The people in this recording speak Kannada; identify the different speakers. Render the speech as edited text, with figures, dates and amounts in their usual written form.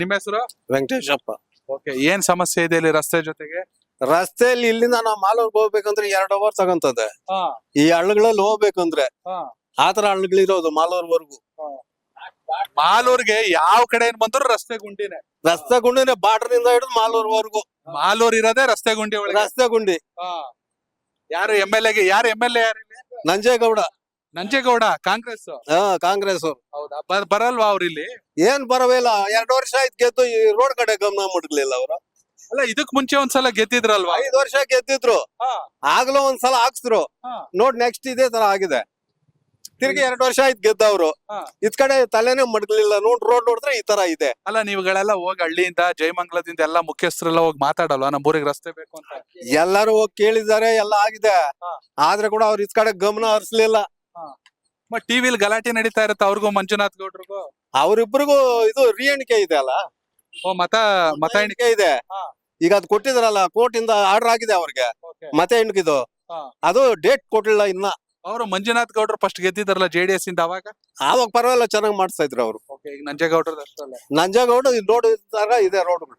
Speaker 1: ನಿಮ್ಮ ಹೆಸರು?
Speaker 2: ವೆಂಕಟೇಶಪ್ಪ.
Speaker 1: ಓಕೆ, ಏನ್ ಸಮಸ್ಯೆ ಇದೆ ಇಲ್ಲಿ ರಸ್ತೆ ಜೊತೆಗೆ?
Speaker 2: ರಸ್ತೆಯಲ್ಲಿ ಇಲ್ಲಿಂದ ನಾವು ಮಾಲೂರ್ಗ್ ಹೋಗ್ಬೇಕಂದ್ರೆ 2 ಅವರ್ ತಗೊಂತದೆ.
Speaker 1: ಹಾ
Speaker 2: ಈ ಹಳ್ಳಗಳಲ್ಲಿ ಹೋಗ್ಬೇಕಂದ್ರೆ
Speaker 1: ಹಾ
Speaker 2: ಆತರ ಹಳ್ಳಗಳಿರೋದು ಮಾಲೂರ್ವರೆಗೂ.
Speaker 1: ಮಾಲೂರ್ಗೆ ಯಾವ ಕಡೆ ಏನ್ ಬಂದ್ರು ರಸ್ತೆ ಗುಂಡಿನೇ.
Speaker 2: ರಸ್ತೆ ಗುಂಡಿನೇ ಬಾರ್ಡರ್ ನಿಂದ ಹಿಡಿದು ಮಾಲೂರ್ವರೆಗೂ
Speaker 1: ಮಾಲೂರ್ ಇರೋದೇ ರಸ್ತೆ ಗುಂಡಿ ಒಳಗೆ.
Speaker 2: ರಸ್ತೆ ಗುಂಡಿ.
Speaker 1: ಯಾರು ಎಂ ಎಲ್ ಎ ಯಾರು ಇಲ್ಲಿ?
Speaker 2: ನಂಜೇಗೌಡ.
Speaker 1: ನಂಜೇಗೌಡ ಕಾಂಗ್ರೆಸ್.
Speaker 2: ಕಾಂಗ್ರೆಸ್ ಅವ್ರು.
Speaker 1: ಹೌದಾ, ಬರಲ್ವಾ ಅವ್ರು ಇಲ್ಲಿ?
Speaker 2: ಏನ್ ಬರವಿಲ್ಲ. 2 ವರ್ಷ ಆಯ್ತು ಗೆದ್ದು, ಈ ರೋಡ್ ಕಡೆ ಗಮನ ಮುಟ್ಲಿಲ್ಲ ಅವ್ರು.
Speaker 1: ಅಲ್ಲ, ಇದಕ್ ಮುಂಚೆ ಒಂದ್ಸಲ ಗೆದ್ದಿದ್ರಲ್ವಾ?
Speaker 2: 5 ವರ್ಷ ಗೆದ್ದಿದ್ರು. ಆಗ್ಲೂ ಒಂದ್ಸಲ ಹಾಕ್ಸಿದ್ರು. ನೋಡ್ ನೆಕ್ಸ್ಟ್ ಇದೇ ತರ ಆಗಿದೆ. ತಿರ್ಗಿ 2 ವರ್ಷ ಆಯ್ತು ಗೆದ್ದವ್ರು. ಇದ್ ಕಡೆ ತಲೆನೇ ಮಡ್ಗಲಿಲ್ಲ. ರೋಡ್ ನೋಡಿದ್ರೆ ಈ ತರ ಇದೆ.
Speaker 1: ಅಲ್ಲ, ನೀವುಗಳೆಲ್ಲ ಹೋಗಿ ಹಳ್ಳಿಯಿಂದ ಜಯಮಂಗಲದಿಂದ ಎಲ್ಲಾ ಮುಖ್ಯಸ್ಥರೆಲ್ಲ ಹೋಗಿ ಮಾತಾಡಲ್ವಾ ನಮ್ಮೂರಿಗೆ ರಸ್ತೆ ಬೇಕು ಅಂತ?
Speaker 2: ಎಲ್ಲಾರು ಹೋಗಿ ಕೇಳಿದ್ದಾರೆ, ಎಲ್ಲ ಆಗಿದೆ. ಆದ್ರೆ ಕೂಡ ಅವ್ರ ಇದ್ ಕಡೆ ಗಮನ ಹರಿಸ್ಲಿಲ್ಲ.
Speaker 1: ಬಟ್ ಟಿವಿಲಿ ಗಲಾಟೆ ನಡೀತಾ ಇರುತ್ತೆ ಅವ್ರಿಗೂ ಮಂಜುನಾಥ್ ಗೌಡ್ರಿಗೂ.
Speaker 2: ಅವ್ರಿಬ್ರಿಗೂ ಇದು ರೀ ಎಣಿಕೆ ಇದೆ ಅಲ್ಲ.
Speaker 1: ಮತ
Speaker 2: ಎಣಿಕೆ ಇದೆ. ಈಗ ಅದ್ ಕೊಟ್ಟಿದ್ರಲ್ಲ, ಕೋರ್ಟ್ ಇಂದ ಆರ್ಡರ್ ಆಗಿದೆ ಅವ್ರಿಗೆ ಮತ ಎಣಿಕಿದು. ಅದು ಡೇಟ್ ಕೊಡ್ಲಿಲ್ಲ ಇನ್ನ.
Speaker 1: ಅವರು ಮಂಜುನಾಥ್ ಗೌಡ್ರು ಫಸ್ಟ್ ಗೆದ್ದಿದ್ರಲ್ಲ JDS ಇಂದ,
Speaker 2: ಆವಾಗ ಪರವಾಗಿಲ್ಲ, ಚೆನ್ನಾಗ್ ಮಾಡಿಸ್ತಾ ಇದ್ರು ಅವ್ರು.
Speaker 1: ಈಗ ನಂಜೇಗೌಡ್ರದ್ದು ಅಷ್ಟಲ್ಲ.
Speaker 2: ನಂಜೇಗೌಡ ನೋಡಿದಾಗ ಇದೆ ರೋಡ್ಗಳು.